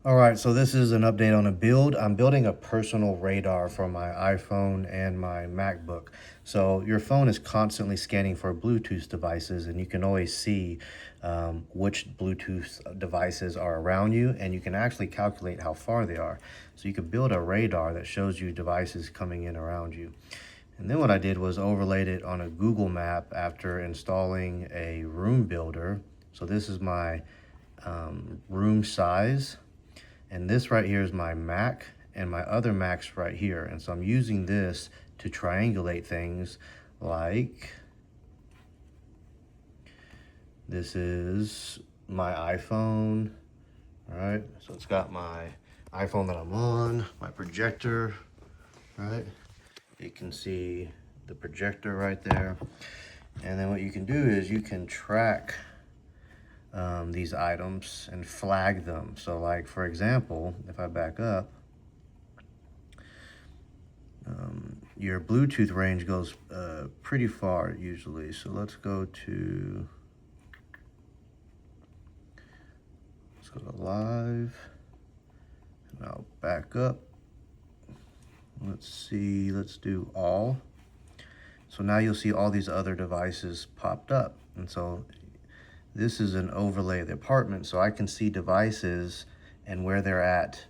All right, so this is an update on a build. I'm building a personal radar for my iPhone and my MacBook. So your phone is constantly scanning for Bluetooth devices, and you can always see which Bluetooth devices are around you, and you can actually calculate how far they are. So you could build a radar that shows you devices coming in around you. And then what I did was overlaid it on a Google map after installing a room builder. So this is my room size. And this right here is my Mac, and my other Mac's right here. And so I'm using this to triangulate things like this is my iPhone, all right? So it's got my iPhone that I'm on, my projector, right? You can see the projector right there. And then what you can do is you can track these items and flag them. So like, for example, if I back up, your Bluetooth range goes pretty far usually. So let's go to live, and I'll back up. Let's see, let's do all. So now you'll see all these other devices popped up. And so this is an overlay of the apartment, so I can see devices and where they're at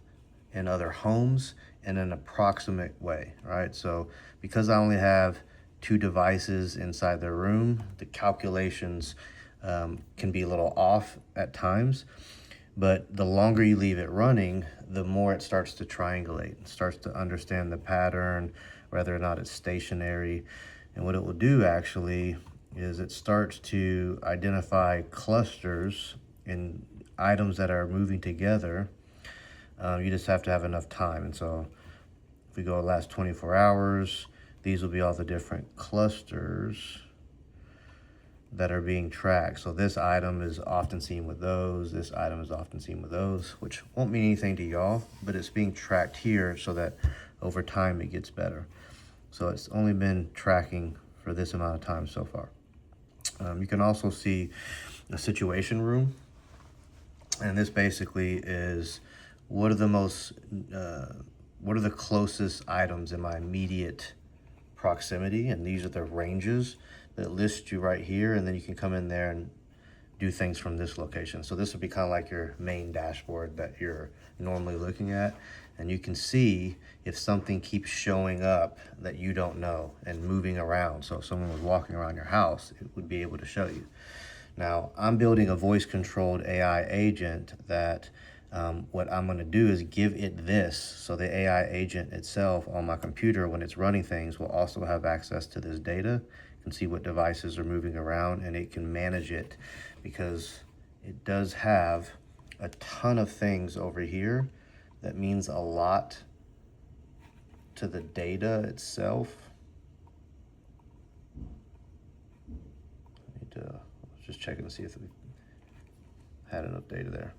in other homes in an approximate way, right? So because I only have 2 devices inside the room, the calculations can be a little off at times, but the longer you leave it running, the more it starts to triangulate. It starts to understand the pattern, whether or not it's stationary. And what it will do actually is it starts to identify clusters in items that are moving together. You just have to have enough time. And so if we go the last 24 hours, these will be all the different clusters that are being tracked. So this item is often seen with those, this item is often seen with those, which won't mean anything to y'all, but it's being tracked here so that over time it gets better. So it's only been tracking for this amount of time so far. You can also see a situation room, and this basically is what are the closest items in my immediate proximity, and these are the ranges that list you right here, and then you can come in there and do things from this location. So this would be kind of like your main dashboard that you're normally looking at, and you can see if something keeps showing up that you don't know and moving around. So if someone was walking around your house, it would be able to show you. Now, I'm building a voice-controlled AI agent that what I'm going to do is give it this. So the AI agent itself on my computer, when it's running things, will also have access to this data, can see what devices are moving around, and it can manage it because it does have a ton of things over here that means a lot to the data itself. I need to just checking to see if we had enough data there.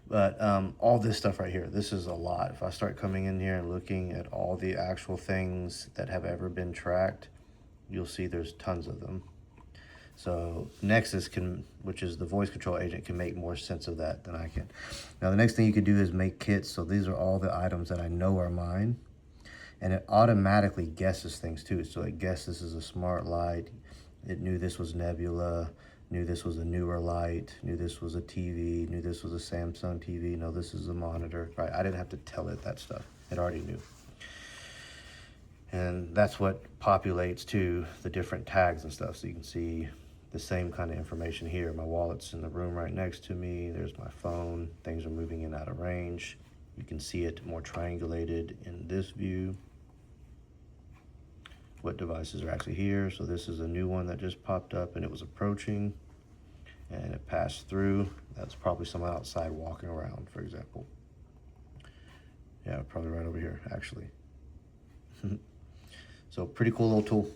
But all this stuff right here, this is a lot. If I start coming in here and looking at all the actual things that have ever been tracked, you'll see there's tons of them. So Nexus can, which is the voice control agent, can make more sense of that than I can. Now the next thing you could do is make kits. So these are all the items that I know are mine. And it automatically guesses things too. So it guessed this is a smart light. It knew this was Nebula, knew this was a newer light, knew this was a TV, knew this was a Samsung TV, no, this is a monitor, right? I didn't have to tell it that stuff. It already knew. And that's what populates to the different tags and stuff. So you can see the same kind of information here. My wallet's in the room right next to me. There's my phone. Things are moving in out of range. You can see it more triangulated in this view. What devices are actually here. So this is a new one that just popped up and it was approaching and it passed through. That's probably someone outside walking around, for example. Yeah, probably right over here, actually. So pretty cool little tool.